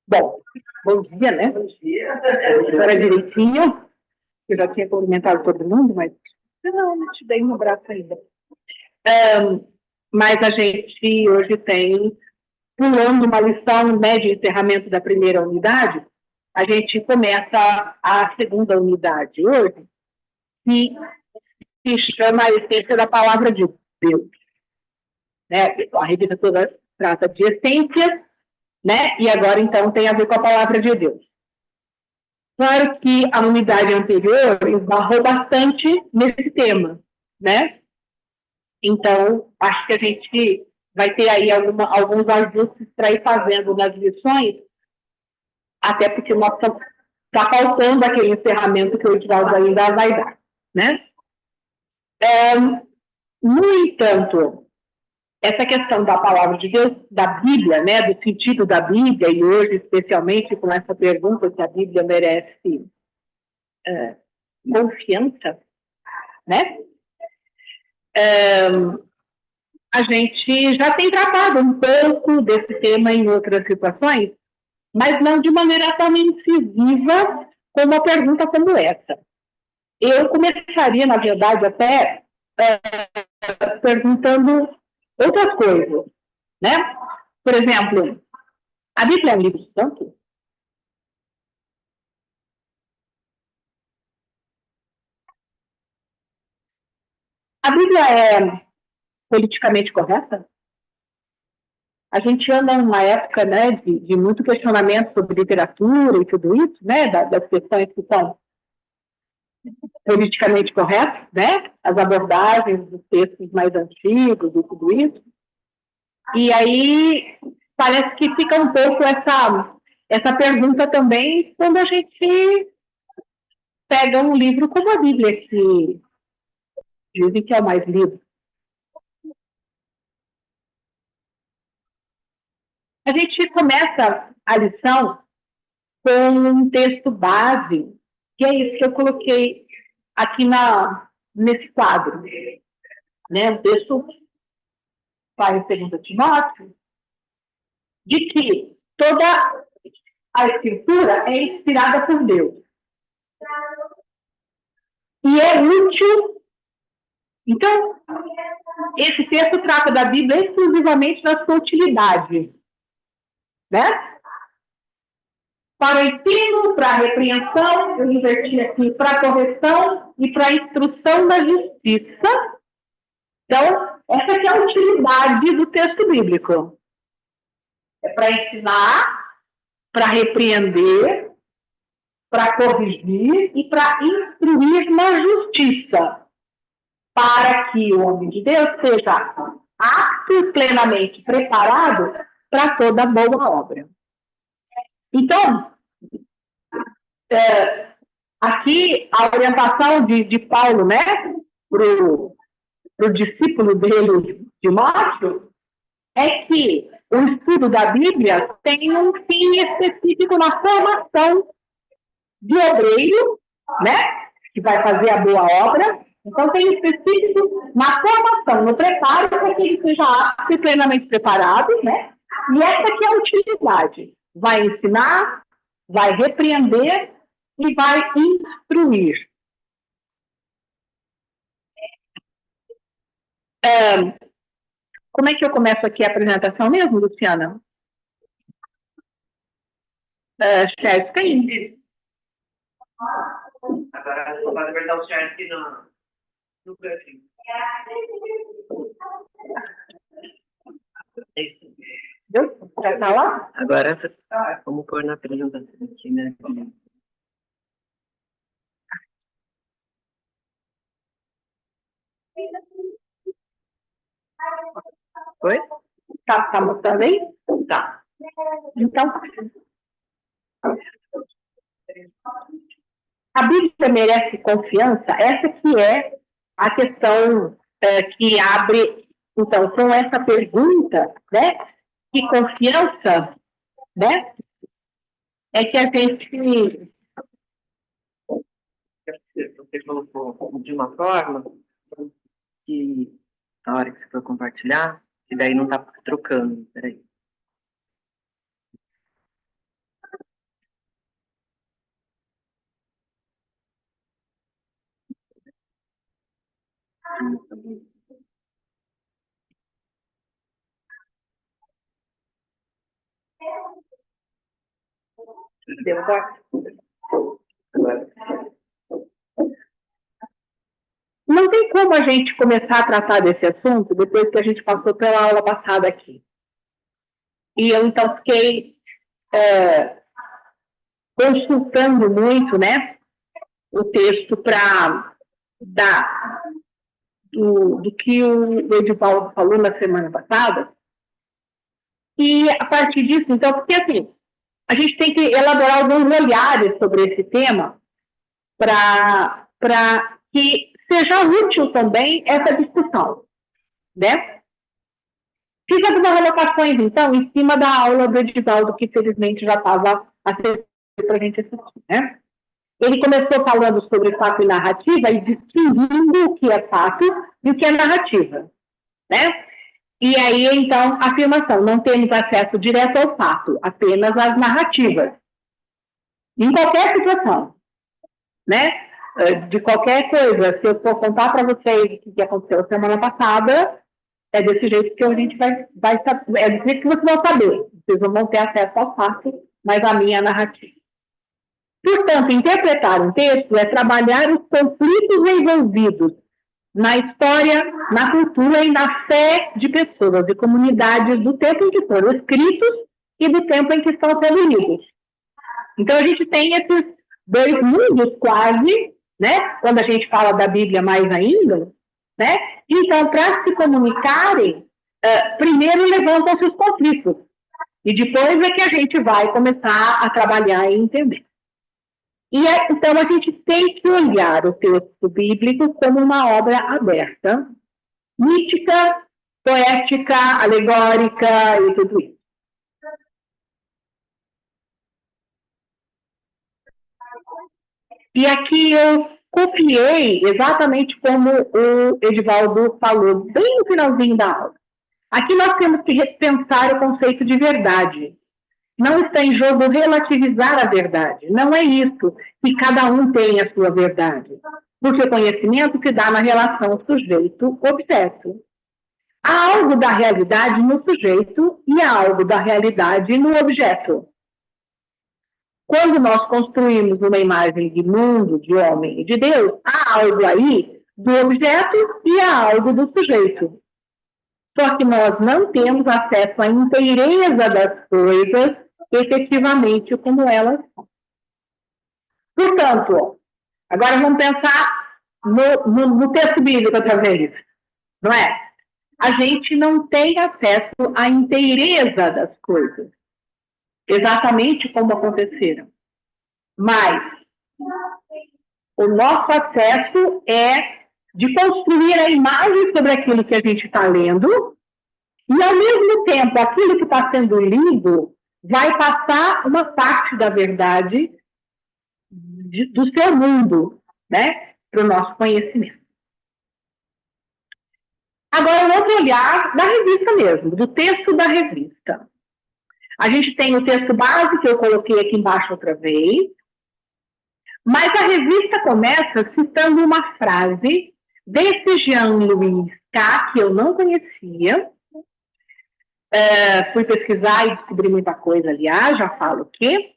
Bom, bom dia, né? Bom dia. Agora direitinho. Eu já tinha cumprimentado todo mundo, mas não te dei um abraço ainda. Mas a gente hoje tem, pulando uma lição, né, de encerramento da primeira unidade, a gente começa a segunda unidade hoje, que se chama a essência da palavra de Deus. Né? A revista toda trata de essência, né? E agora, então, tem a ver com a palavra de Deus. Claro que a unidade anterior esbarrou bastante nesse tema, né? Então, acho que a gente vai ter aí alguns ajustes para ir fazendo nas lições, até porque está faltando aquele encerramento que o Edvaldo ainda vai dar, né? No entanto, essa questão da palavra de Deus, da Bíblia, né, do sentido da Bíblia, e hoje, especialmente com essa pergunta se a Bíblia merece confiança, né? A gente já tem tratado um pouco desse tema em outras situações, mas não de maneira tão incisiva como uma pergunta como essa. Eu começaria, na verdade, até perguntando outras coisas, né? Por exemplo, a Bíblia é um livro santo? A Bíblia é politicamente correta? A gente anda numa época, né, de muito questionamento sobre literatura e tudo isso, né, das questões que são politicamente corretas, né, as abordagens dos textos mais antigos e tudo isso. E aí parece que fica um pouco essa pergunta também quando a gente pega um livro como a Bíblia, que dizem que é o mais lido. A gente começa a lição com um texto base, que é isso que eu coloquei aqui nesse quadro. Né? O texto faz em 2 Timóteo, de que toda a Escritura é inspirada por Deus. E é útil. Então, esse texto trata da Bíblia exclusivamente da sua utilidade. Né? Para o ensino, para a repreensão, eu inverti aqui, para a correção e para a instrução da justiça. Então, essa aqui é a utilidade do texto bíblico. É para ensinar, para repreender, para corrigir e para instruir na justiça, para que o homem de Deus seja apto e plenamente preparado para toda boa obra. Então, aqui a orientação de Paulo, né, para o discípulo dele, Timóteo, é que o estudo da Bíblia tem um fim específico na formação de obreiro, né, que vai fazer a boa obra. Então, tem específico na formação, no preparo, para que ele seja apto e plenamente preparado, né? E essa que é a utilidade. Vai ensinar, vai repreender e vai instruir. Como é que eu começo aqui a apresentação mesmo, Luciana? Share screen. Agora só pode apertar o share aqui no perfil. Deu? Já tá lá? Agora vamos pôr na apresentação aqui, né? Oi? Tá mostrando aí? Tá. Então, a Bíblia merece confiança? Essa que é a questão que abre, então, com essa pergunta, né? Que confiança, né? É que a gente... Você colocou de uma forma que, na hora que você for compartilhar, que daí não tá trocando, peraí. Deu certo? Não tem como a gente começar a tratar desse assunto depois que a gente passou pela aula passada aqui. E eu, então, fiquei consultando muito, né, o texto para dar do que o Edivaldo falou na semana passada. E, a partir disso, então, porque, assim, a gente tem que elaborar alguns olhares sobre esse tema para que seja útil também essa discussão, né? Fiz algumas anotações, então, em cima da aula do Edivaldo, que felizmente já estava acessível para a gente assistir, né? Ele começou falando sobre fato e narrativa e distinguindo o que é fato e o que é narrativa, né? E aí, então, a afirmação, não temos acesso direto ao fato, apenas às narrativas. Em qualquer situação, né? De qualquer coisa. Se eu for contar para vocês o que aconteceu semana passada, é desse jeito que a gente vai saber, é desse jeito que vocês vão saber. Vocês não vão ter acesso ao fato, mas à minha narrativa. Portanto, interpretar um texto é trabalhar os conflitos envolvidos na história, na cultura e na fé de pessoas e comunidades do tempo em que foram escritos e do tempo em que estão sendo lidos. Então, a gente tem esses dois mundos quase, né? Quando a gente fala da Bíblia mais ainda, né? Então, para se comunicarem, primeiro levantam-se os conflitos e depois é que a gente vai começar a trabalhar e entender. E então a gente tem que olhar o texto bíblico como uma obra aberta, mística, poética, alegórica e tudo isso. E aqui eu copiei exatamente como o Edivaldo falou, bem no finalzinho da aula. Aqui nós temos que repensar o conceito de verdade. Não está em jogo relativizar a verdade. Não é isso, que cada um tem a sua verdade. Porque o conhecimento se dá na relação sujeito-objeto. Há algo da realidade no sujeito e há algo da realidade no objeto. Quando nós construímos uma imagem de mundo, de homem e de Deus, há algo aí do objeto e há algo do sujeito. Só que nós não temos acesso à inteireza das coisas efetivamente como elas são. Portanto, agora vamos pensar no texto bíblico outra vez, não é? A gente não tem acesso à inteireza das coisas, exatamente como aconteceram. Mas o nosso acesso é de construir a imagem sobre aquilo que a gente está lendo e, ao mesmo tempo, aquilo que está sendo lido vai passar uma parte da verdade do seu mundo, né, para o nosso conhecimento. Agora, um outro olhar da revista mesmo, do texto da revista. A gente tem o texto base, que eu coloquei aqui embaixo outra vez, mas a revista começa citando uma frase desse Jean-Louis K., que eu não conhecia. Fui pesquisar e descobri muita coisa, aliás, já falo o quê.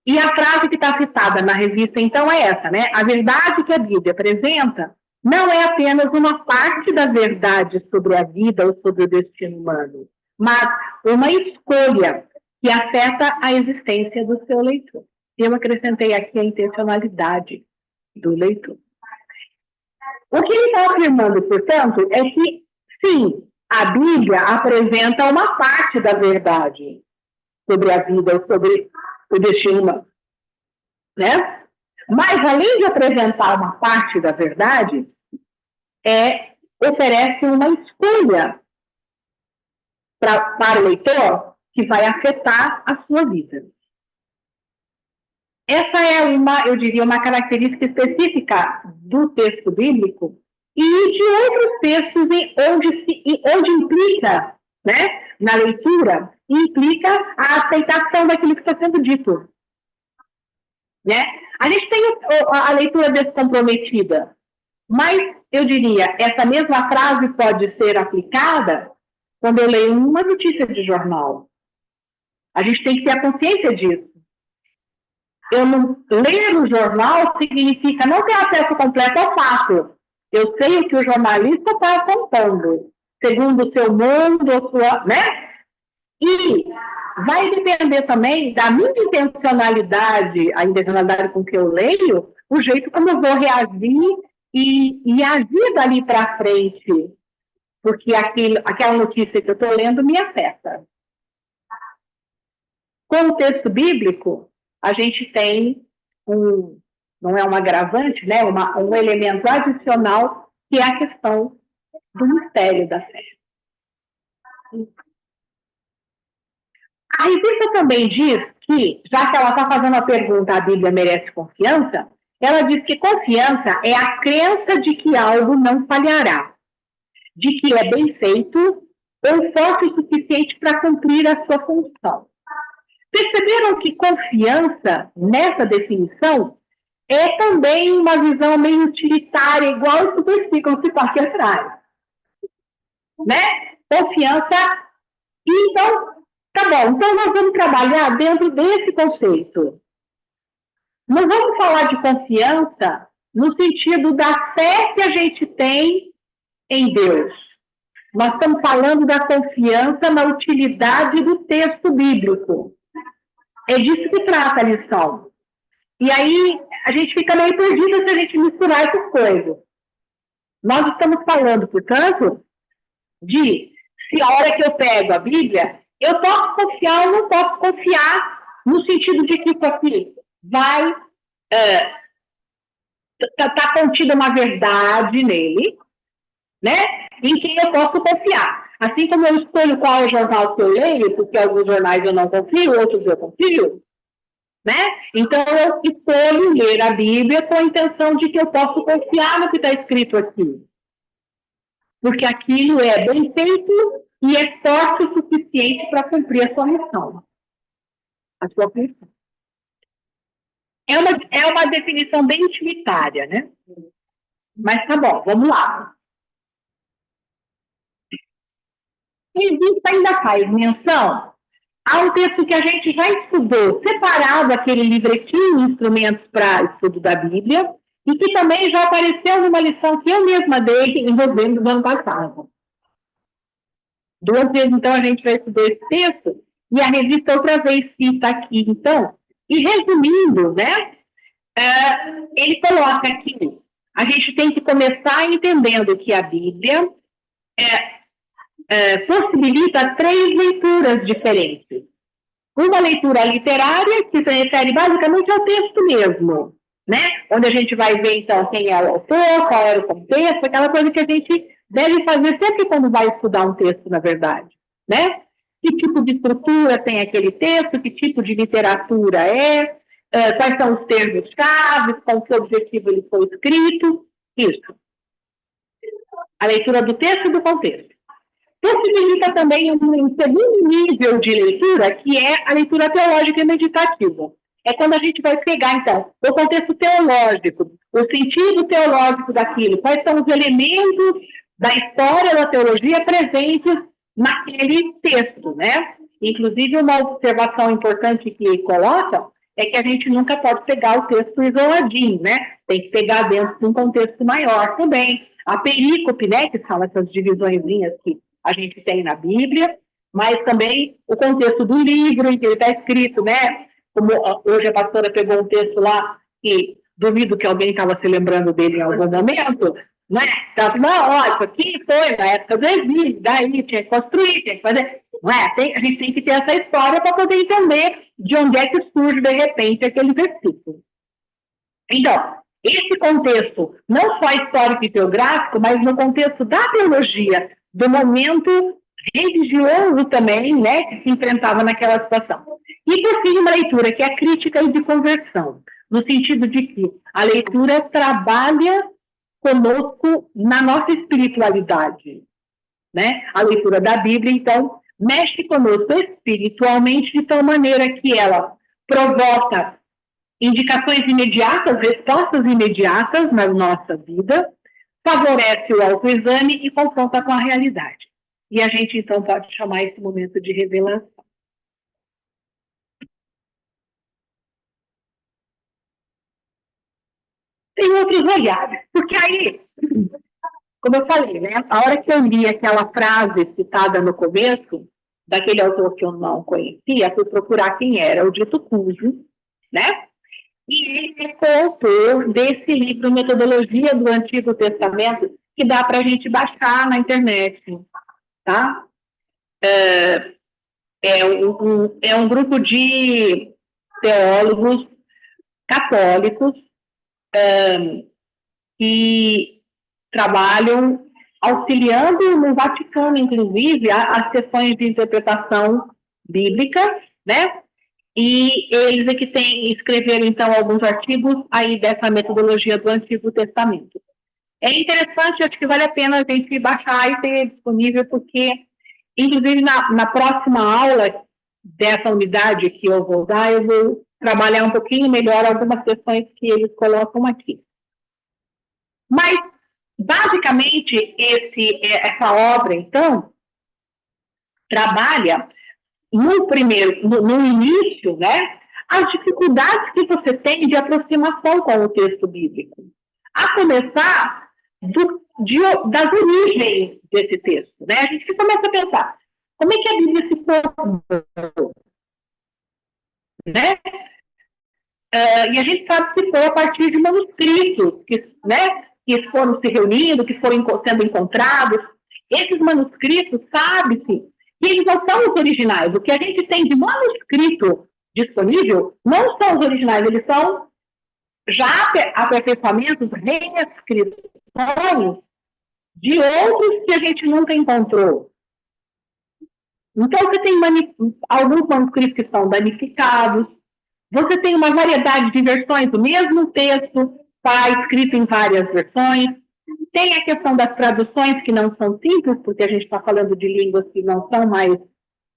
E a frase que está citada na revista, então, é essa, né? A verdade que a Bíblia apresenta não é apenas uma parte da verdade sobre a vida ou sobre o destino humano, mas uma escolha que afeta a existência do seu leitor. Eu acrescentei aqui a intencionalidade do leitor. O que ele está afirmando, portanto, é que, sim, a Bíblia apresenta uma parte da verdade sobre a vida ou sobre o destino humano, né? Mas, além de apresentar uma parte da verdade, oferece uma escolha para o leitor que vai afetar a sua vida. Essa é eu diria, uma característica específica do texto bíblico e de outros textos onde implica, né, na leitura, implica a aceitação daquilo que está sendo dito. Né? A gente tem a leitura descomprometida, Mas, eu diria, essa mesma frase pode ser aplicada quando eu leio uma notícia de jornal. A gente tem que ter a consciência disso. Eu não ler o jornal significa não ter acesso completo ao fato. Eu sei o que o jornalista está apontando, segundo o seu mundo, né? E vai depender também da minha intencionalidade, a intencionalidade com que eu leio, o jeito como eu vou reagir e agir dali para frente, porque aquela notícia que eu estou lendo me afeta. Com o texto bíblico, a gente tem não é um agravante, né? Um elemento adicional, que é a questão do mistério da fé. A revista também diz que, já que ela está fazendo a pergunta, a Bíblia merece confiança, ela diz que confiança é a crença de que algo não falhará, de que é bem feito ou forte o suficiente para cumprir a sua função. Perceberam que confiança, nessa definição, é também uma visão meio utilitária, igual esse versículo que está aqui atrás. Né? Confiança. Então, tá bom. Então, nós vamos trabalhar dentro desse conceito. Nós vamos falar de confiança no sentido da fé que a gente tem em Deus. Nós estamos falando da confiança na utilidade do texto bíblico. É disso que trata a lição. E aí, a gente fica meio perdido se a gente misturar essas coisas. Nós estamos falando, portanto, de se a hora que eu pego a Bíblia, eu posso confiar ou não posso confiar, no sentido de que isso aqui vai tá contida uma verdade nele, né? Em quem eu posso confiar. Assim como eu escolho qual é o jornal que eu leio, porque alguns jornais eu não confio, outros eu confio, né? Então, eu escolho ler a Bíblia com a intenção de que eu posso confiar no que está escrito aqui. Porque aquilo é bem feito e é forte o suficiente para cumprir a sua missão. A sua função. É uma definição bem utilitária, né? Mas tá bom, vamos lá. Revista ainda faz menção a um texto que a gente já estudou, separado aquele livretinho, instrumentos para estudo da Bíblia, e que também já apareceu numa lição que eu mesma dei em novembro do ano passado. 2 vezes, então, a gente vai estudar esse texto, e a revista outra vez cita aqui, então. E resumindo, né, ele coloca aqui, a gente tem que começar entendendo que a Bíblia possibilita 3 leituras diferentes. Uma leitura literária, que se refere basicamente ao texto mesmo, né? Onde a gente vai ver, então, quem é o autor, qual era o contexto, aquela coisa que a gente deve fazer sempre quando vai estudar um texto, na verdade, né? Que tipo de estrutura tem aquele texto, que tipo de literatura quais são os termos-chave, qual que objetivo ele foi escrito, isso. A leitura do texto e do contexto. Possibilita também um segundo nível de leitura, que é a leitura teológica e meditativa. É quando a gente vai pegar, então, o contexto teológico, o sentido teológico daquilo, quais são os elementos da história da teologia presentes naquele texto, né? Inclusive, uma observação importante que ele coloca é que a gente nunca pode pegar o texto isoladinho, né? Tem que pegar dentro de um contexto maior também. A perícope, né, que são essas divisõezinhas que a gente tem na Bíblia, mas também o contexto do livro em que ele está escrito, né? Como hoje a pastora pegou um texto lá que duvido que alguém estava se lembrando dele em algum momento, né? Então, não, isso aqui foi na época do exílio, daí tinha que construir, tinha que fazer. Não é? A gente tem que ter essa história para poder entender de onde é que surge, de repente, aquele versículo. Então, esse contexto, não só histórico e teográfico, mas no contexto da teologia, do momento religioso também, né, que se enfrentava naquela situação. E, por fim, uma leitura que é crítica e de conversão, no sentido de que a leitura trabalha conosco na nossa espiritualidade, né? A leitura da Bíblia, então, mexe conosco espiritualmente de tal maneira que ela provoca indicações imediatas, respostas imediatas na nossa vida, favorece o autoexame e confronta com a realidade. E a gente, então, pode chamar esse momento de revelação. Tem outros olhares, porque aí, como eu falei, né, a hora que eu li aquela frase citada no começo, daquele autor que eu não conhecia, fui procurar quem era, o Dito Cujo, né? E ele é coautor desse livro, Metodologia do Antigo Testamento, que dá para a gente baixar na internet, tá? É um grupo de teólogos católicos que trabalham auxiliando no Vaticano, inclusive, as sessões de interpretação bíblica, né? E eles é que escreveram, então, alguns artigos aí dessa metodologia do Antigo Testamento. É interessante, acho que vale a pena a gente baixar e ter disponível, porque, inclusive, na próxima aula dessa unidade que eu vou dar, eu vou trabalhar um pouquinho melhor algumas questões que eles colocam aqui. Mas, basicamente, essa obra, então, trabalha no início, né, as dificuldades que você tem de aproximação com o texto bíblico. A começar das origens desse texto, né? A gente começa a pensar, como é que a Bíblia se formou? Né? E a gente sabe que foi a partir de manuscritos que foram se reunindo, que foram sendo encontrados. Esses manuscritos, sabe-se, que eles não são os originais. O que a gente tem de manuscrito disponível não são os originais, eles são já aperfeiçoamentos, reescrições de outros que a gente nunca encontrou. Então, você tem alguns manuscritos que são danificados, você tem uma variedade de versões do mesmo texto, está escrito em várias versões. Tem a questão das traduções, que não são simples, porque a gente está falando de línguas que não são mais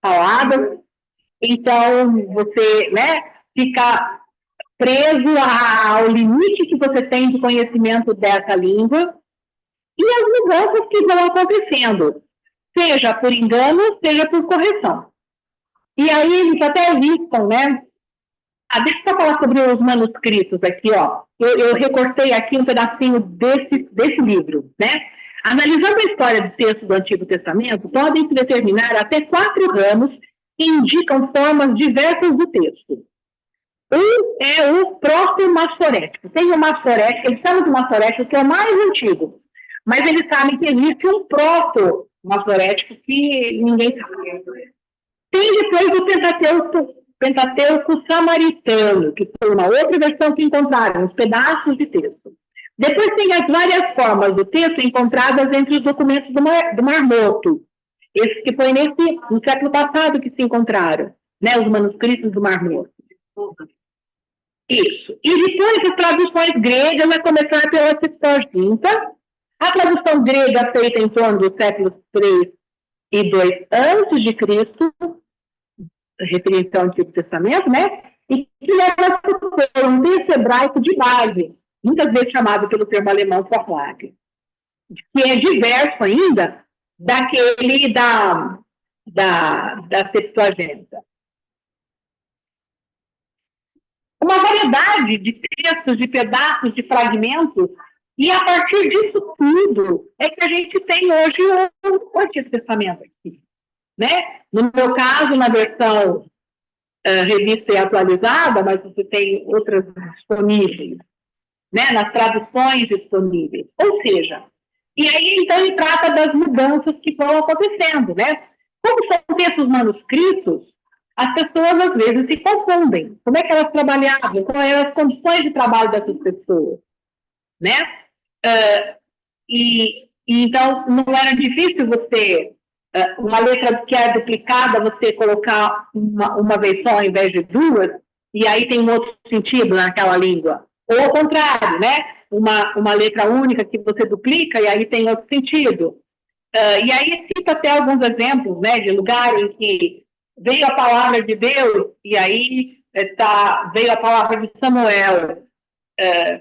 faladas. Então, você, né, fica preso ao limite que você tem de conhecimento dessa língua e as mudanças que vão acontecendo, seja por engano, seja por correção. E aí eles até listam, né? Deixa eu falar sobre os manuscritos aqui, ó. Eu recortei aqui um pedacinho desse livro, né? Analisando a história do texto do Antigo Testamento, podem se determinar até 4 ramos que indicam formas diversas do texto. Um é o proto-massorético. Tem o massorético, eles chamam de massorético, que é o mais antigo. Mas eles sabem que existe um proto-massorético que ninguém sabe. Tem depois o Pentateuco Samaritano, que foi uma outra versão que encontraram, os pedaços de texto. Depois tem as várias formas do texto encontradas entre os documentos do Mar Morto. Esses que foi no século passado que se encontraram, né, os manuscritos do Mar Morto. Isso. E depois as traduções gregas, vai começar pela Septuaginta. A tradução grega feita em torno dos séculos 3 e 2 antes de Cristo, referente ao Antigo Testamento, né? E que leva a um texto hebraico de base, muitas vezes chamado pelo termo alemão Vorlage, que é diverso ainda daquele da Septuaginta. Uma variedade de textos, de pedaços, de fragmentos, e a partir disso tudo é que a gente tem hoje o Antigo Testamento aqui. Né? No meu caso, na versão revista e atualizada, mas você tem outras disponíveis, né? Nas traduções disponíveis. Ou seja, e aí então ele trata das mudanças que vão acontecendo, né? Como são textos manuscritos, as pessoas às vezes se confundem. Como é que elas trabalhavam? Quais eram as condições de trabalho dessas pessoas? Né? Então, não era difícil você, uma letra que é duplicada, você colocar uma vez só ao invés de duas, e aí tem um outro sentido naquela língua. Ou ao contrário, né? Uma letra única que você duplica e aí tem outro sentido. E aí cita até alguns exemplos, né, de lugares em que veio a palavra de Deus e aí veio a palavra de Samuel.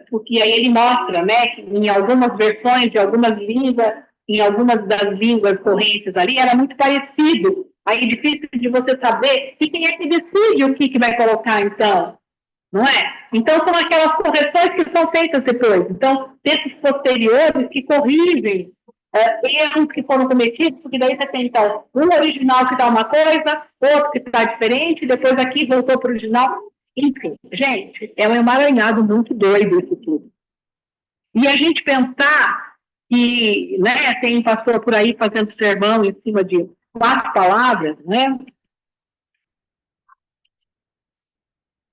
porque aí ele mostra, né, que em algumas versões de algumas línguas, em algumas das línguas correntes ali, era muito parecido. Aí é difícil de você saber, e quem é que decide o que vai colocar, então? Não é? Então, são aquelas correções que são feitas depois. Então, textos posteriores que corrigem erros que foram cometidos, porque daí você tem, então, um original que dá uma coisa, outro que está diferente, depois aqui voltou para o original. Enfim, gente, é um emaranhado muito doido isso tudo. E a gente pensar que, né, tem um pastor por aí fazendo sermão em cima de 4 palavras, né?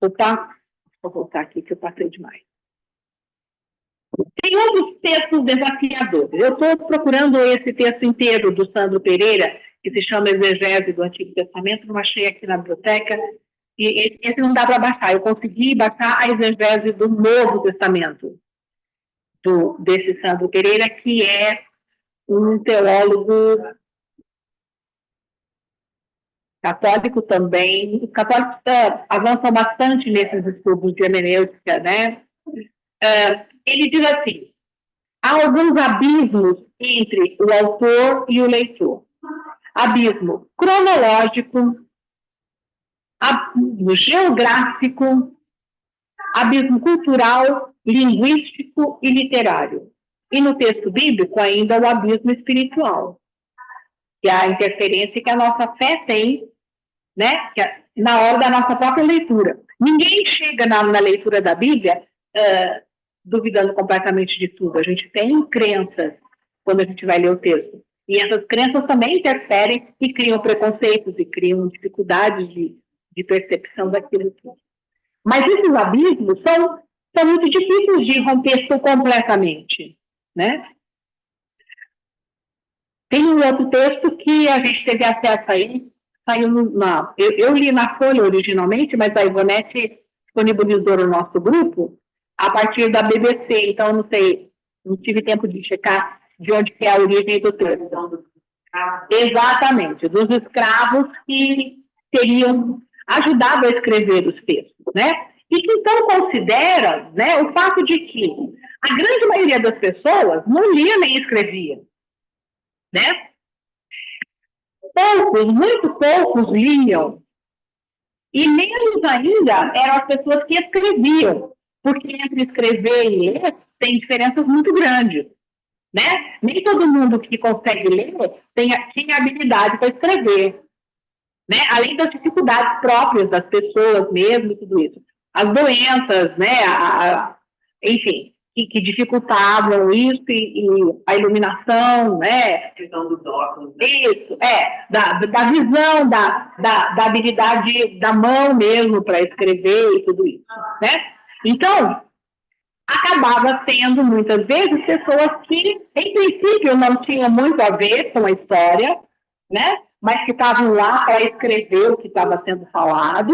Vou voltar aqui que eu passei demais. Tem outros textos desafiadores. Eu estou procurando esse texto inteiro do Sandro Pereira, que se chama Exegese do Antigo Testamento, não achei aqui na biblioteca, e esse não dá para baixar. Eu consegui baixar a exegese do Novo Testamento, desse Sandro Pereira, que é um teólogo católico também. Os católicos avançam bastante nesses estudos de hermenêutica, né? Ele diz assim: há alguns abismos entre o autor e o leitor. Abismo cronológico, abismo geográfico, abismo cultural, linguístico e literário. E no texto bíblico ainda o abismo espiritual, que é a interferência que a nossa fé tem, né, na hora da nossa própria leitura. Ninguém chega na leitura da Bíblia duvidando completamente de tudo. A gente tem crenças quando a gente vai ler o texto. E essas crenças também interferem e criam preconceitos e criam dificuldades de percepção daquilo tudo. Mas esses abismos são muito difíceis de romper completamente, né? Tem um outro texto que a gente teve acesso aí, saiu eu li na Folha originalmente, mas a Ivonete disponibilizou no nosso grupo a partir da BBC, então não sei, não tive tempo de checar de onde é a origem do texto. Exatamente, dos escravos que teriam ajudado a escrever os textos, né? E que então consideram, né, o fato de que a grande maioria das pessoas não lia nem escrevia, né? Poucos, muito poucos liam, e menos ainda eram as pessoas que escreviam, porque entre escrever e ler tem diferenças muito grandes, né? Nem todo mundo que consegue ler tem habilidade para escrever, né? Além das dificuldades próprias das pessoas mesmo e tudo isso. As doenças, né? Enfim, que dificultavam isso e a iluminação, né? A questão dos óculos. Isso, da visão, da habilidade da mão mesmo para escrever e tudo isso, né? Então, acabava tendo, muitas vezes, pessoas que, em princípio, não tinham muito a ver com a história, né? Mas que estavam lá para escrever o que estava sendo falado.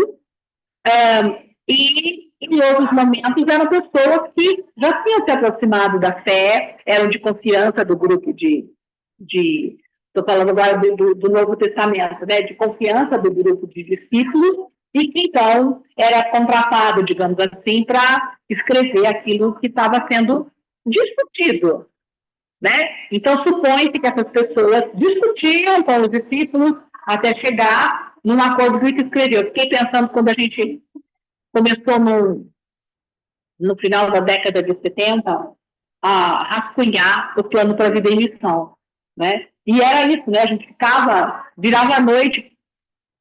E, em outros momentos, eram pessoas que já tinham se aproximado da fé, eram de confiança do grupo estou falando agora do Novo Testamento, né? De confiança do grupo de discípulos, e que, então, era contratado, digamos assim, para escrever aquilo que estava sendo discutido, né? Então, supõe-se que essas pessoas discutiam com os discípulos até chegar num acordo do que escreveu. Fiquei pensando quando a gente começou no final da década de 70 a rascunhar o plano para a vida em missão, né? E era isso, né? A gente virava a noite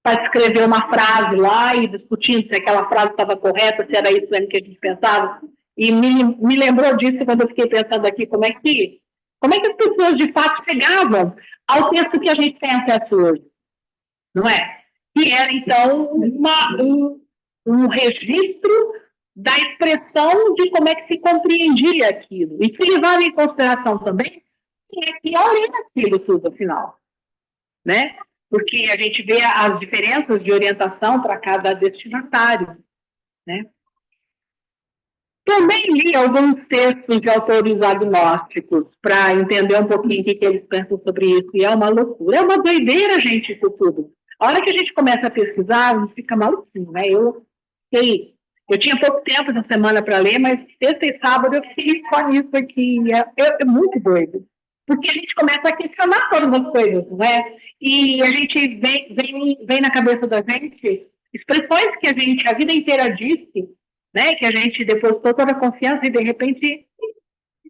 para escrever uma frase lá e discutindo se aquela frase estava correta, se era isso mesmo que a gente pensava. E me lembrou disso quando eu fiquei pensando aqui, como é que as pessoas de fato chegavam ao texto que a gente tem acesso hoje, não é? Que era, então, um registro da expressão de como é que se compreendia aquilo. E se levava em consideração também quem é que orienta aquilo tudo, afinal, né? Porque a gente vê as diferenças de orientação para cada destinatário, né? Também li alguns textos de autores agnósticos para entender um pouquinho o que eles pensam sobre isso, e é uma loucura, é uma doideira, gente, isso tudo. A hora que a gente começa a pesquisar, a gente fica maluquinho, né? Eu fiquei Eu tinha pouco tempo essa semana para ler, mas sexta e sábado eu fiquei só nisso aqui. É muito doido. Porque a gente começa a questionar todas as coisas, não é? E a gente vem na cabeça da gente expressões que a gente a vida inteira disse, né? Que a gente depositou toda a confiança e de repente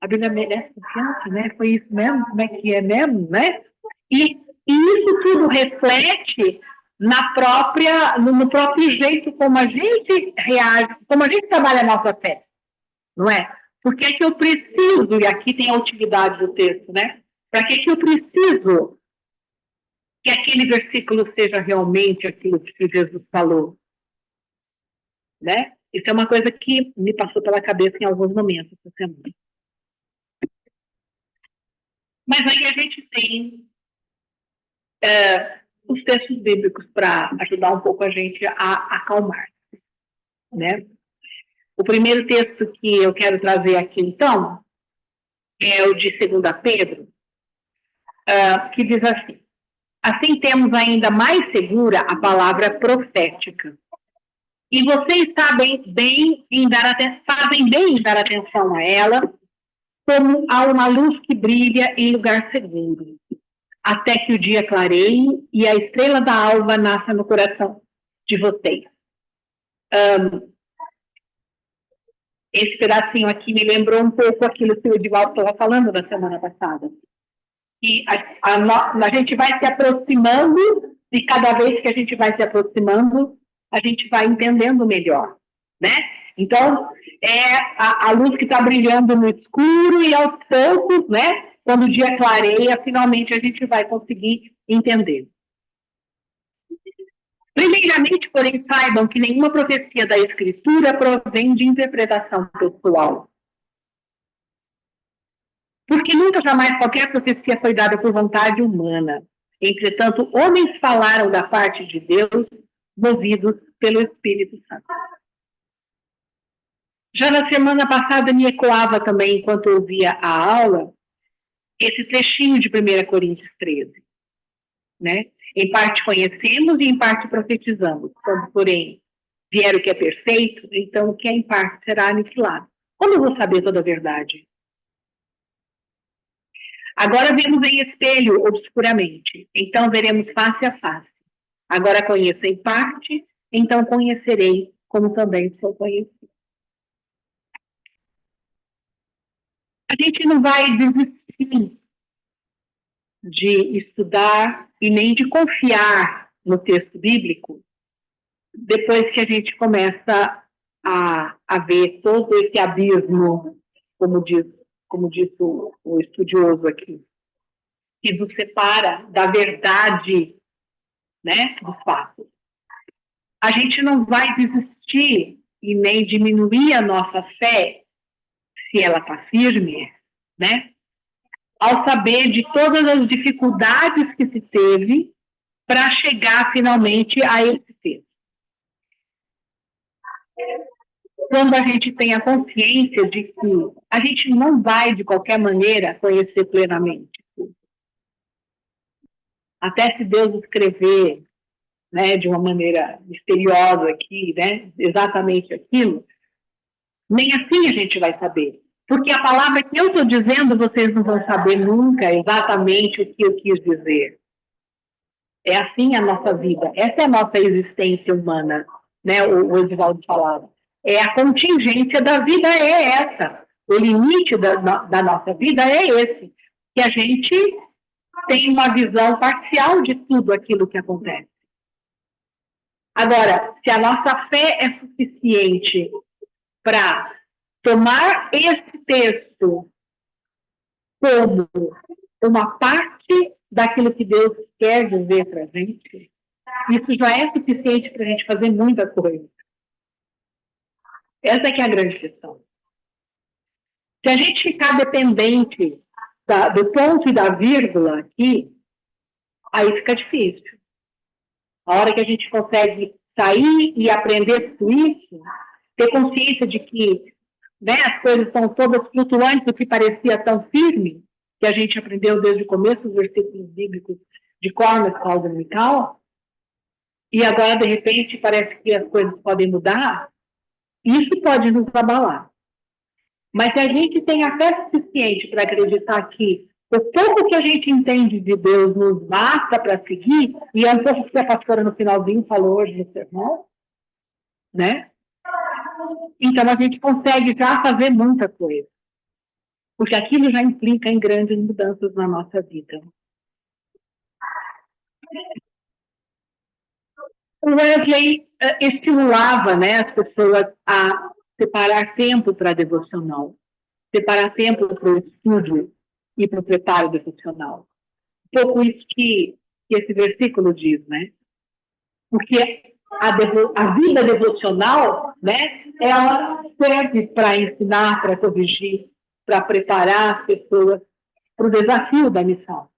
a Bíblia merece confiança, né? Foi isso mesmo? Como é que é mesmo, né? E isso tudo reflete no próprio jeito como a gente reage, como a gente trabalha a nossa fé, não é? Por que eu preciso, e aqui tem a utilidade do texto, né? Para que eu preciso que aquele versículo seja realmente aquilo que Jesus falou, né? Isso é uma coisa que me passou pela cabeça em alguns momentos essa semana. Mas aí a gente tem os textos bíblicos para ajudar um pouco a gente a acalmar, né? O primeiro texto que eu quero trazer aqui, então, é o de 2 Pedro, que diz assim: assim temos ainda mais segura a palavra profética. E vocês fazem bem em dar atenção a ela, como a uma luz que brilha em lugar seguro, até que o dia clareie e a estrela da alva nasça no coração de vocês. Esse pedacinho aqui me lembrou um pouco aquilo que o Edivaldo estava falando na semana passada. E a gente vai se aproximando, e cada vez que a gente vai se aproximando, a gente vai entendendo melhor, né? Então, é a luz que está brilhando no escuro e aos poucos, né? Quando o dia clareia, finalmente a gente vai conseguir entender. Primeiramente, porém, saibam que nenhuma profecia da Escritura provém de interpretação pessoal. Porque nunca jamais qualquer profecia foi dada por vontade humana. Entretanto, homens falaram da parte de Deus, movidos pelo Espírito Santo. Já na semana passada me ecoava também, enquanto eu ouvia a aula, esse trechinho de 1 Coríntios 13. Né? Em parte conhecemos e em parte profetizamos. Quando, porém, vier o que é perfeito, então o que é em parte será aniquilado. Como eu vou saber toda a verdade? Agora vemos em espelho obscuramente, então veremos face a face. Agora conheço em parte, então conhecerei como também sou conhecido. A gente não vai desistir de estudar e nem de confiar no texto bíblico depois que a gente começa a ver todo esse abismo, como diz o estudioso aqui, que nos separa da verdade, né, dos fatos. A gente não vai desistir e nem diminuir a nossa fé se ela está firme, né? Ao saber de todas as dificuldades que se teve para chegar finalmente a esse texto. Quando a gente tem a consciência de que a gente não vai, de qualquer maneira, conhecer plenamente. Até se Deus escrever, né, de uma maneira misteriosa aqui, né, exatamente aquilo, nem assim a gente vai saber. Porque a palavra que eu estou dizendo, vocês não vão saber nunca exatamente o que eu quis dizer. É assim a nossa vida. Essa é a nossa existência humana, né? O Edivaldo falava. É a contingência da vida é essa. O limite da nossa vida é esse. Que a gente tem uma visão parcial de tudo aquilo que acontece. Agora, se a nossa fé é suficiente para tomar esse texto como uma parte daquilo que Deus quer dizer para a gente, isso já é suficiente para a gente fazer muita coisa. Essa é que é a grande questão. Se a gente ficar dependente do ponto e da vírgula aqui, aí fica difícil. A hora que a gente consegue sair e aprender tudo isso, ter consciência de que, né, as coisas são todas flutuantes, o que parecia tão firme, que a gente aprendeu desde o começo dos versículos bíblicos de cor na escola dominical, e agora, de repente, parece que as coisas podem mudar, Isso pode nos abalar. Mas se a gente tem a fé suficiente para acreditar que o pouco que a gente entende de Deus nos basta para seguir, e é um pouco que a pastora no finalzinho falou hoje no sermão, né? Então a gente consegue já fazer muita coisa. Porque aquilo já implica em grandes mudanças na nossa vida. O Wesley estimulava, né, as pessoas a separar tempo para a devocional, separar tempo para o estudo e para o preparo devocional. Um pouco isso que esse versículo diz, né? Porque a vida devocional, né, ela serve para ensinar, para corrigir, para preparar as pessoas para o desafio da missão.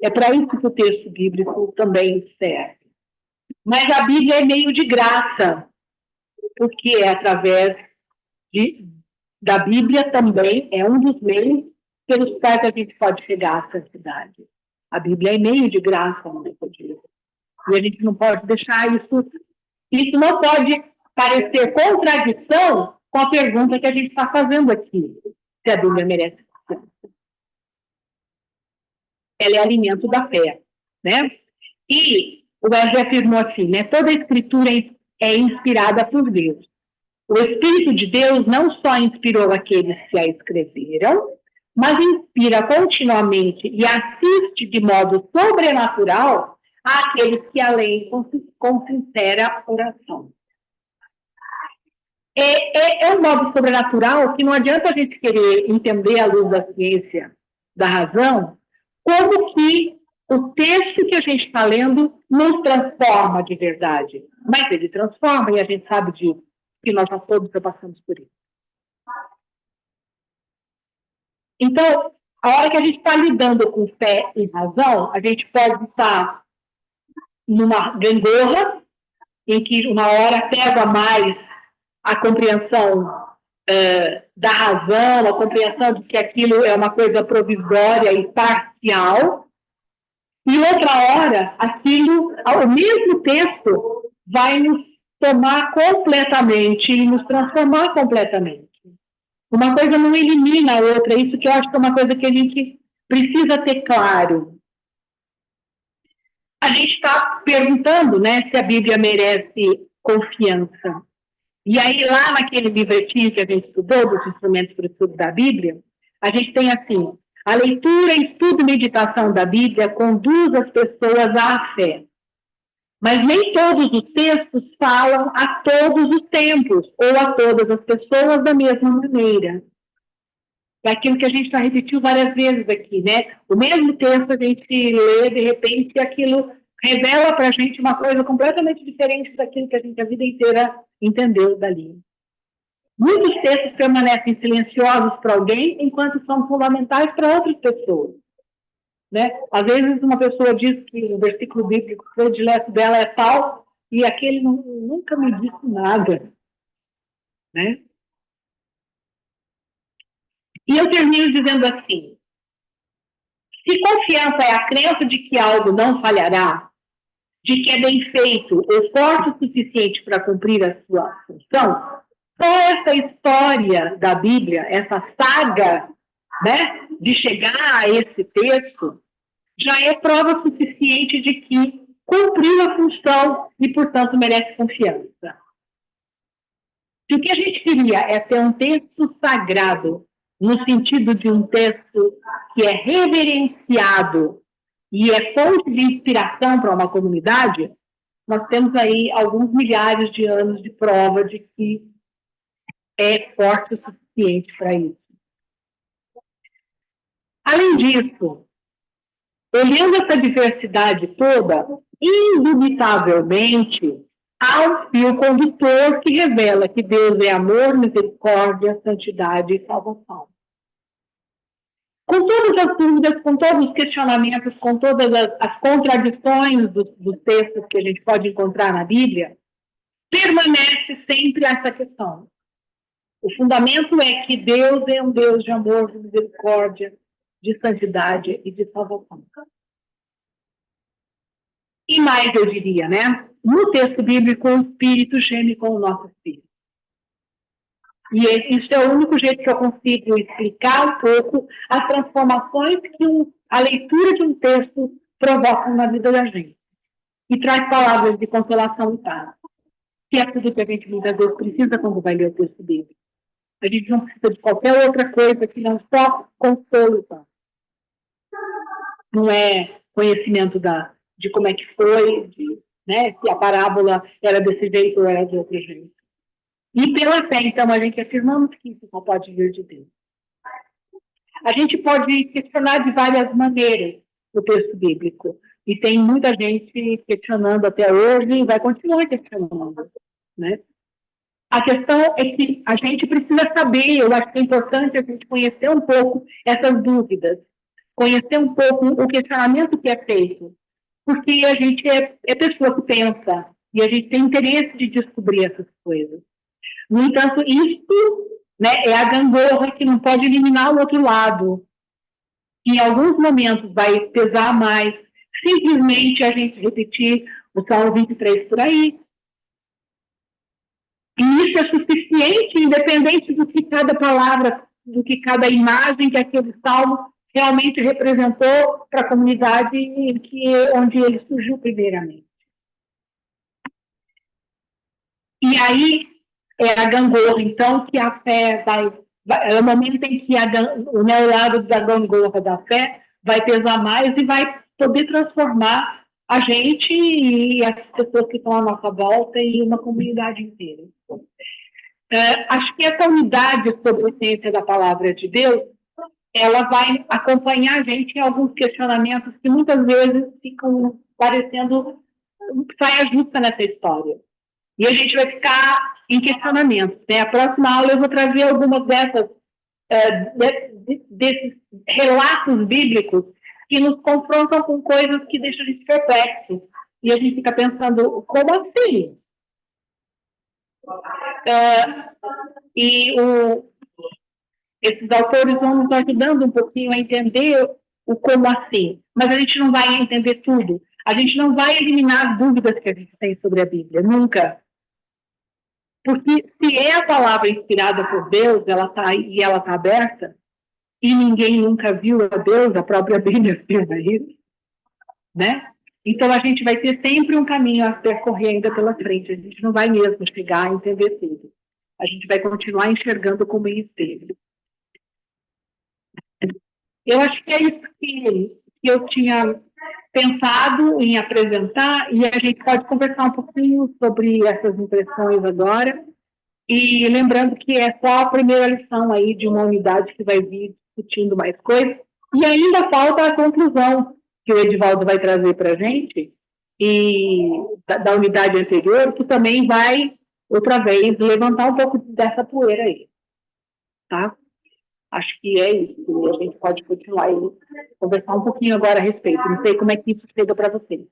É para isso que o texto bíblico também serve. Mas a Bíblia é meio de graça, porque é através da Bíblia também, é um dos meios pelos quais a gente pode chegar à santidade. A Bíblia é meio de graça, não é possível. E a gente não pode deixar isso. Isso não pode parecer contradição com a pergunta que a gente está fazendo aqui, se a Bíblia merece confiança. Ela é alimento da fé, né? E o Wesley afirmou assim, né? Toda a escritura é inspirada por Deus. O Espírito de Deus não só inspirou aqueles que a escreveram, mas inspira continuamente e assiste de modo sobrenatural àqueles que a leem com sincera oração. É um modo sobrenatural que não adianta a gente querer entender à luz da ciência, da razão, como que o texto que a gente está lendo nos transforma de verdade. Mas ele transforma e a gente sabe disso, que nós já todos passamos por isso. Então, a hora que a gente está lidando com fé e razão, a gente pode estar numa gangorra, em que uma hora pega mais a compreensão da razão, a compreensão de que aquilo é uma coisa provisória e parcial, e outra hora, aquilo, o mesmo texto, vai nos tomar completamente e nos transformar completamente. Uma coisa não elimina a outra, isso que eu acho que é uma coisa que a gente precisa ter claro. A gente está perguntando, né, se a Bíblia merece confiança. E aí, lá naquele livretinho que a gente estudou, dos instrumentos para o estudo da Bíblia, a gente tem assim, a leitura, estudo e meditação da Bíblia conduz as pessoas à fé. Mas nem todos os textos falam a todos os tempos, ou a todas as pessoas da mesma maneira. É aquilo que a gente já repetiu várias vezes aqui, né? O mesmo texto a gente lê, de repente, aquilo revela para a gente uma coisa completamente diferente daquilo que a gente a vida inteira entendeu dali. Muitos textos permanecem silenciosos para alguém, enquanto são fundamentais para outras pessoas. Né? Às vezes uma pessoa diz que o versículo bíblico predileto dela é tal, e aquele nunca me disse nada. Né? E eu termino dizendo assim, se confiança é a crença de que algo não falhará, de que é bem feito ou forte o suficiente para cumprir a sua função, só essa história da Bíblia, essa saga, né, de chegar a esse texto, já é prova suficiente de que cumpriu a função e, portanto, merece confiança. Se o que a gente queria é ter um texto sagrado, no sentido de um texto que é reverenciado e é fonte de inspiração para uma comunidade, nós temos aí alguns milhares de anos de prova de que é forte o suficiente para isso. Além disso, olhando essa diversidade toda, indubitavelmente, há um fio condutor que revela que Deus é amor, misericórdia, santidade e salvação. Com todas as dúvidas, com todos os questionamentos, com todas as contradições dos textos que a gente pode encontrar na Bíblia, permanece sempre essa questão. O fundamento é que Deus é um Deus de amor, de misericórdia, de santidade e de salvação. E mais eu diria, né? No texto bíblico, o Espírito geme com o nosso Espírito. E isso é o único jeito que eu consigo explicar um pouco as transformações que a leitura de um texto provoca na vida da gente. E traz palavras de consolação e paz. Que é tudo que a gente muitas vezes precisa quando vai ler o texto bíblico. A gente não precisa de qualquer outra coisa que não só consolo e paz. Não é conhecimento de como é que foi, né, se a parábola era desse jeito ou era de outro jeito. E pela fé, então, a gente afirmamos que isso não pode vir de Deus. A gente pode questionar de várias maneiras o texto bíblico. E tem muita gente questionando até hoje e vai continuar questionando, né? A questão é que a gente precisa saber, eu acho que é importante a gente conhecer um pouco essas dúvidas, conhecer um pouco o questionamento que é feito, porque a gente é pessoa que pensa e a gente tem interesse de descobrir essas coisas. No entanto, isso, né, é a gangorra que não pode eliminar o outro lado. Em alguns momentos vai pesar mais simplesmente a gente repetir o Salmo 23 por aí. E isso é suficiente, independente do que cada palavra, do que cada imagem que aquele salmo realmente representou para a comunidade onde ele surgiu primeiramente. E aí é a gangorra, então, que a fé é o momento em que o meu lado da gangorra da fé vai pesar mais e vai poder transformar a gente e as pessoas que estão à nossa volta e uma comunidade inteira. Acho que essa unidade sobre a essência da palavra de Deus, ela vai acompanhar a gente em alguns questionamentos que muitas vezes ficam parecendo saia justa nessa história. E a gente vai ficar em questionamento. Né? A próxima aula eu vou trazer algumas desses relatos bíblicos que nos confrontam com coisas que deixam a gente perplexo. E a gente fica pensando, como assim? Esses autores vão nos ajudando um pouquinho a entender o como assim. Mas a gente não vai entender tudo. A gente não vai eliminar as dúvidas que a gente tem sobre a Bíblia, nunca. Porque se é a palavra inspirada por Deus, ela está aí e ela está aberta, e ninguém nunca viu a Deus, a própria Bíblia afirma isso, né? Então a gente vai ter sempre um caminho a percorrer ainda pela frente. A gente não vai mesmo chegar a entender tudo. A gente vai continuar enxergando como ele esteve. Eu acho que é isso que eu tinha pensado em apresentar, e a gente pode conversar um pouquinho sobre essas impressões agora, e lembrando que é só a primeira lição aí de uma unidade que vai vir discutindo mais coisas, e ainda falta a conclusão que o Edivaldo vai trazer para a gente, e da unidade anterior, que também vai, outra vez, levantar um pouco dessa poeira aí, tá? Acho que é isso. A gente pode continuar aí, conversar um pouquinho agora a respeito. Não sei como é que isso chega para vocês.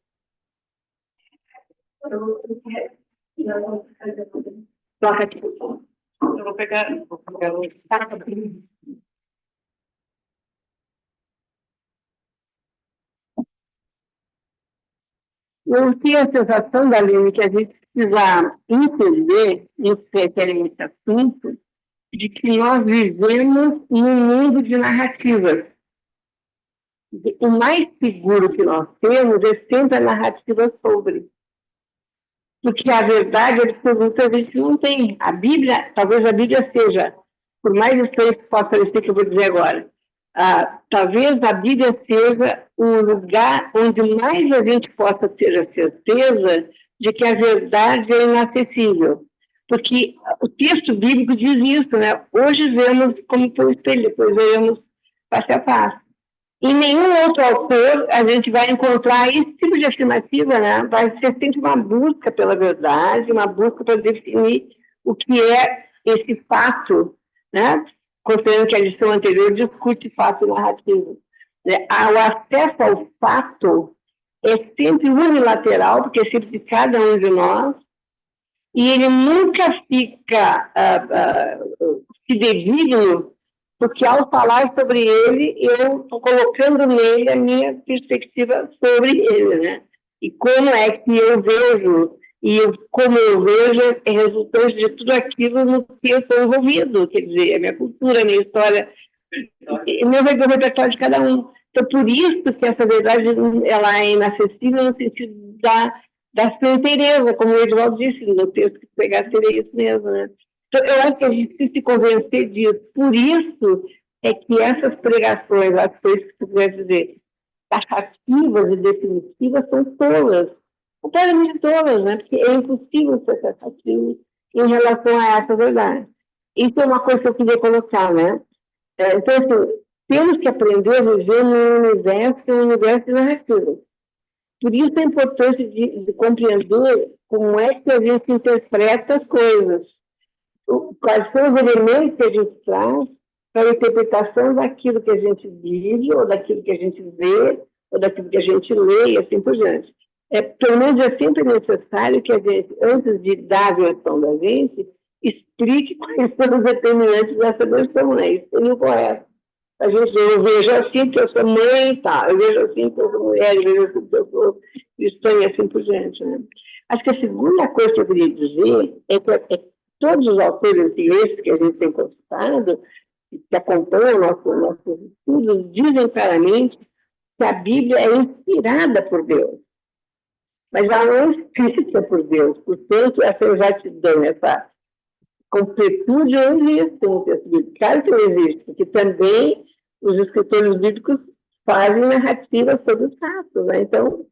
Toca aqui. Eu vou pegar o... Eu tenho a sensação, Daline, que a gente precisa entender, isso referente a assunto, de que nós vivemos em um mundo de narrativas. O mais seguro que nós temos é sempre a narrativa sobre. Porque a verdade absoluta a gente não tem. A Bíblia, talvez a Bíblia seja, por mais estranho que possa parecer que eu vou dizer agora, talvez a Bíblia seja o lugar onde mais a gente possa ter a certeza de que a verdade é inacessível. Porque o texto bíblico diz isso, né? Hoje vemos como por espelho, depois veremos face a face. Em nenhum outro autor a gente vai encontrar esse tipo de afirmativa, né? Vai ser sempre uma busca pela verdade, uma busca para definir o que é esse fato, né? Considerando que a lição anterior discute fato narrativo. O acesso ao fato é sempre unilateral, porque é sempre de cada um de nós, e ele nunca fica fidedigno, porque ao falar sobre ele, eu estou colocando nele a minha perspectiva sobre ele, né? E como é que eu vejo E como eu vejo, é resultante de tudo aquilo no que eu estou envolvido, quer dizer, a minha cultura, a minha história, e meu repertório de cada um. Então, por isso que essa verdade ela é inacessível no sentido da fronteireza, como o Edvaldo disse no texto que pegar seria isso mesmo, né? Então, eu acho que a gente precisa se convencer disso. Por isso é que essas pregações, as coisas que tu quer dizer, taxativas e definitivas, são tolas, completamente tolas, né? Porque é impossível ser taxativo em relação a essa verdade. Isso é uma coisa que eu queria colocar, né? Então, assim, temos que aprender a viver num universo de narrativas. Por isso a importância de compreender como é que a gente interpreta as coisas, quais são os elementos que a gente traz para a interpretação daquilo que a gente vive, ou daquilo que a gente vê, ou daquilo que a gente lê, e assim por diante. Pelo menos é sempre necessário que a gente, antes de dar a versão da gente, explique quais são os determinantes dessa versão, né? Isso seria o correto. A gente, eu vejo assim que eu sou mãe, tá? Eu vejo assim que eu sou mulher, eu vejo assim que eu sou cristã e assim por diante, né? Acho que a segunda coisa que eu queria dizer é que todos os autores ingleses que a gente tem consultado, que acompanham nossos estudos, dizem claramente que a Bíblia é inspirada por Deus. Mas ela não é escrita por Deus. Portanto, essa exatidão, essa completude não existe no texto bíblico. Claro que não existe, porque também os escritores bíblicos fazem narrativas sobre os fatos, né? Então,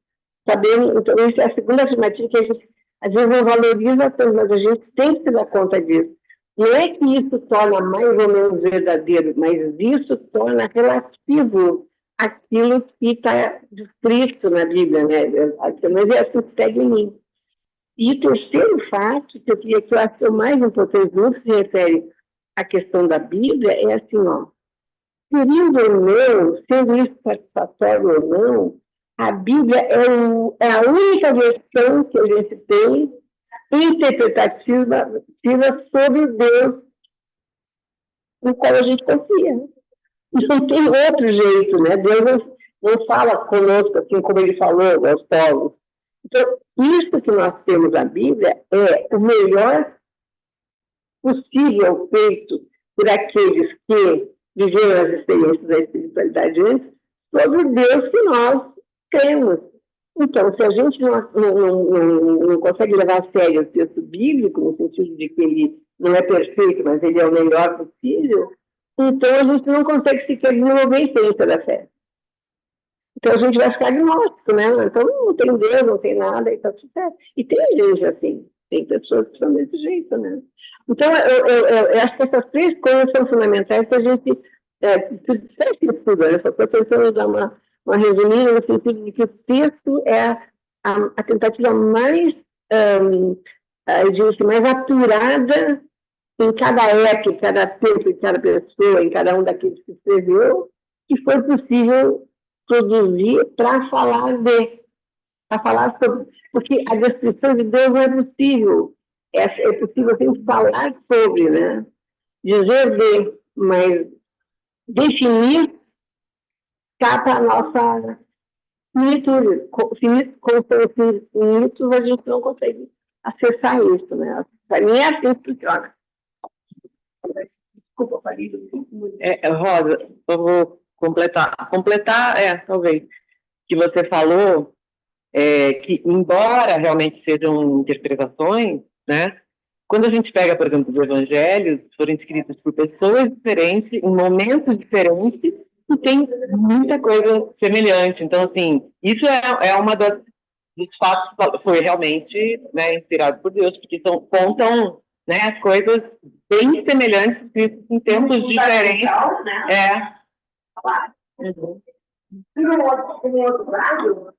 sabemos, então, isso é a segunda afirmativa que a gente, às vezes, não valoriza tanto, mas a gente tem que se dar conta disso. Não é que isso torna mais ou menos verdadeiro, mas isso torna relativo aquilo que está descrito na Bíblia, né? Mas é assim que segue em mim. E o terceiro fato, que eu acho que é o mais importante, no que se refere à questão da Bíblia, é assim, ó, querido ou não, sendo isso satisfatório ou não, a Bíblia é a única versão que a gente tem interpretativa sobre Deus, no qual a gente confia. E não tem outro jeito, né? Deus não fala conosco assim como ele falou aos povos. Então, isso que nós temos na Bíblia é o melhor possível feito por aqueles que viveram as experiências da espiritualidade antes, sobre o Deus que nós cremos. Então, se a gente não consegue levar a sério o texto bíblico, no sentido de que ele não é perfeito, mas ele é o melhor possível, então a gente não consegue sequer desenvolver a experiência da fé. Então a gente vai ficar agnóstico, né? Então não tem Deus, não tem nada, e tá tudo certo. E tem gente assim, tem pessoas que são desse jeito, né? Então eu acho que essas três coisas são fundamentais para a gente se estuda, né? Só estou tentando dar uma resumida no sentido de que o texto é a tentativa mais, eu digo assim, mais apurada em cada época, em cada tempo, em cada pessoa, em cada um daqueles que escreveu, que foi possível produzir para falar sobre, porque a descrição de Deus não é possível, é possível sempre falar sobre, né? Dizer mas definir capa a nossa finitude. Com finitos a gente não consegue acessar isso, né? Para mim é assim que funciona. Desculpa, Farido. Rosa, eu vou completar, talvez, que você falou, que embora realmente sejam interpretações, né, quando a gente pega, por exemplo, os evangelhos, foram escritos por pessoas diferentes, em momentos diferentes, e tem muita coisa semelhante. Então, assim, isso é uma dos fatos que foi realmente, né, inspirado por Deus, porque contam, né, as coisas bem semelhantes em tempos diferentes. Né? Uhum. Um outro lado,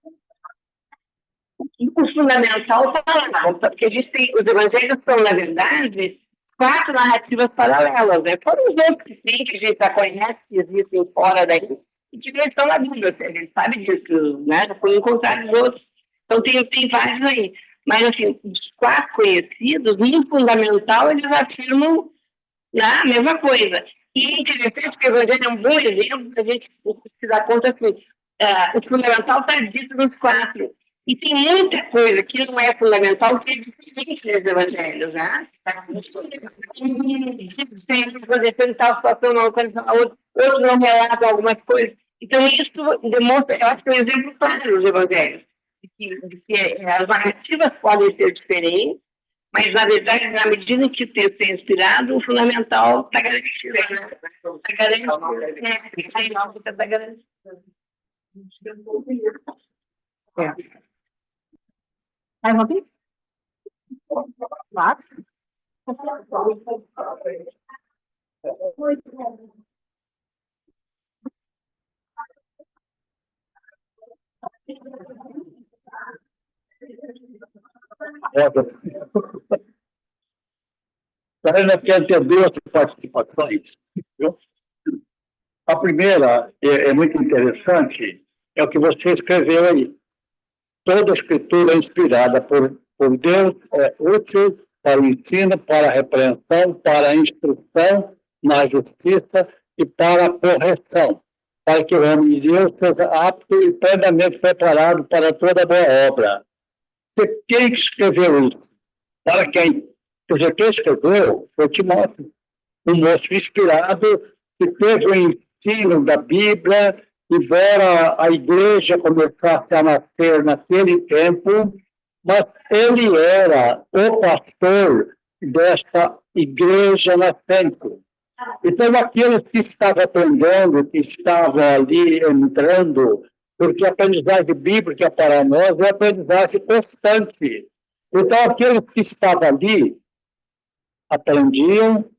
o fundamental fala, porque a gente tem, os evangelhos são, na verdade, 4 narrativas paralelas, né? Foram os outros que tem, que a gente já conhece, que existem fora daí, e que não estão na Bíblia, a gente sabe disso, né? Já foi encontrar os outros. Então tem vários aí. Mas, assim, os 4 conhecidos, no fundamental, eles afirmam, né, a mesma coisa. E é interessante que o Evangelho é um bom exemplo para a gente se dar conta que o fundamental está dito nos 4. E tem muita coisa que não é fundamental que é diferente dos evangelhos, né? Fazer tal situação, não, outro não relata algumas coisas. Então, isso demonstra, eu acho que é um exemplo claro dos evangelhos, de que as narrativas podem ser diferentes, mas, na verdade, na medida que o texto é inspirado, o fundamental está garantido. Está garantido. Está garantido. Mais uma vez? Claro. Ainda quer ter duas participações. Viu? A primeira é muito interessante, é o que você escreveu aí. Toda a escritura é inspirada por Deus, é útil para o ensino, para a repreensão, para a instrução na justiça e para a correção, para que o homem de Deus seja apto e plenamente preparado para toda boa obra. Quem escreveu isso? Para quem? Porque quem escreveu foi Timóteo, um moço inspirado que teve o ensino da Bíblia, embora a igreja começasse a nascer naquele tempo, mas ele era o pastor desta igreja nascente. Então, aqueles que estavam aprendendo, que estavam ali entrando, porque a aprendizagem bíblica para nós é aprendizagem constante. Então, aqueles que estavam ali aprendiam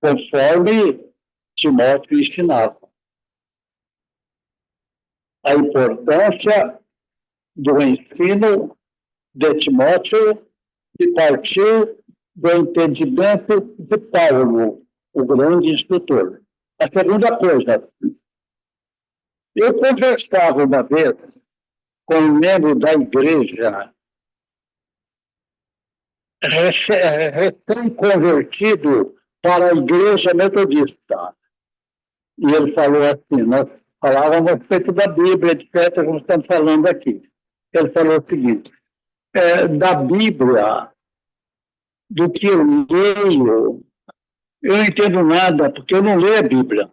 conforme Timóteo ensinava. A importância do ensino de Timóteo que partiu do entendimento de Paulo, o grande instrutor. A segunda coisa, eu conversava uma vez com um membro da igreja recém-convertido para a igreja metodista. E ele falou assim, nós falávamos a respeito da Bíblia, etc., como estamos falando aqui. Ele falou o seguinte, da Bíblia, do que eu leio, eu não entendo nada, porque eu não leio a Bíblia.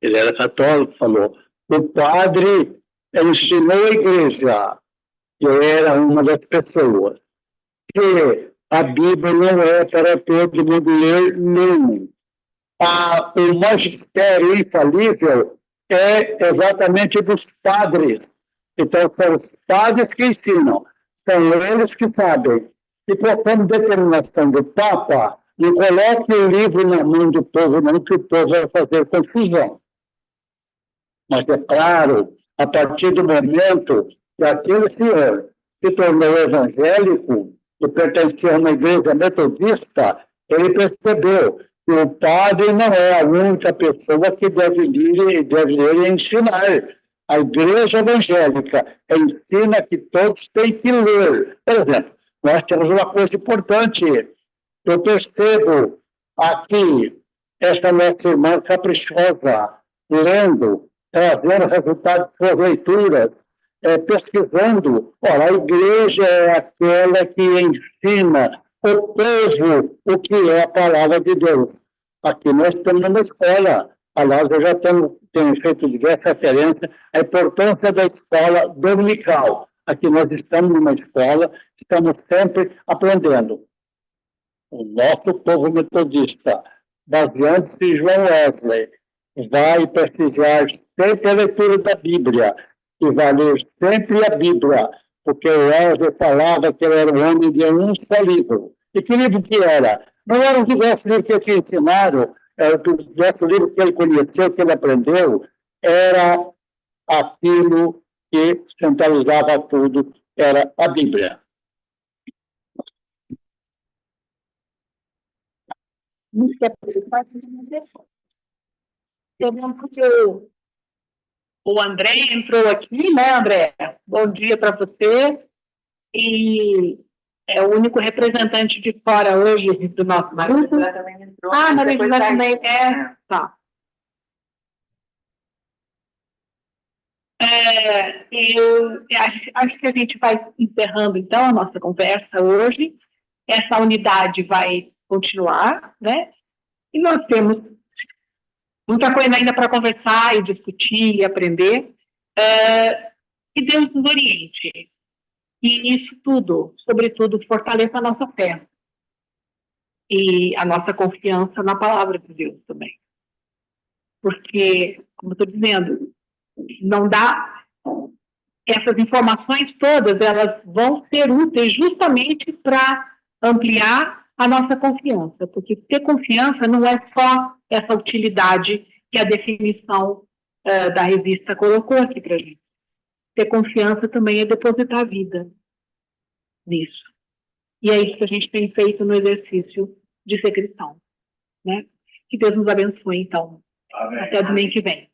Ele era católico, falou. O padre ensinou a igreja, que era uma das pessoas, que a Bíblia não é para todo mundo ler, não. O magistério infalível é exatamente dos padres. Então, são os padres que ensinam, são eles que sabem. E, conforme determinação do Papa, não coloque o livro na mão do povo, não, que o povo vai fazer confusão. Mas, é claro, a partir do momento que aquele senhor se tornou evangélico e pertencia a uma igreja metodista, ele percebeu que o padre não é a única pessoa que deve ler e ensinar. A igreja evangélica ensina que todos têm que ler. Por exemplo, nós temos uma coisa importante. Eu percebo aqui essa nossa irmã caprichosa, lendo, trazendo resultados de suas leituras, pesquisando. Ora, a igreja é aquela que ensina o povo o que é a palavra de Deus. Aqui nós estamos numa escola. Aliás, eu já tenho feito diversas referências à importância da escola dominical. Aqui nós estamos numa escola, estamos sempre aprendendo. O nosso povo metodista, baseando-se em João Wesley, vai prestigiar sempre a leitura da Bíblia, e vai ler sempre a Bíblia, porque o Wesley falava que ele era um homem de um só livro. E que livro que era? Não era os diversos livros que eu tinha ensinado, era o diversos livros que ele conheceu, que ele aprendeu, era aquilo que centralizava tudo, era a Bíblia. O André entrou aqui, né, André? Bom dia para você. E é o único representante de fora hoje do nosso grupo. Maria José também é. Tá. Eu acho que a gente vai encerrando, então, a nossa conversa hoje. Essa unidade vai continuar, né? E nós temos muita coisa ainda para conversar e discutir e aprender. Que Deus nos oriente. E isso tudo, sobretudo, fortaleça a nossa fé e a nossa confiança na palavra de Deus também. Porque, como eu estou dizendo, não dá... Essas informações todas, elas vão ser úteis justamente para ampliar a nossa confiança, porque ter confiança não é só essa utilidade que a definição da revista colocou aqui para a gente. Ter confiança também é depositar a vida nisso. E é isso que a gente tem feito no exercício de ser cristão, né? Que Deus nos abençoe, então. Amém. Até domingo que vem.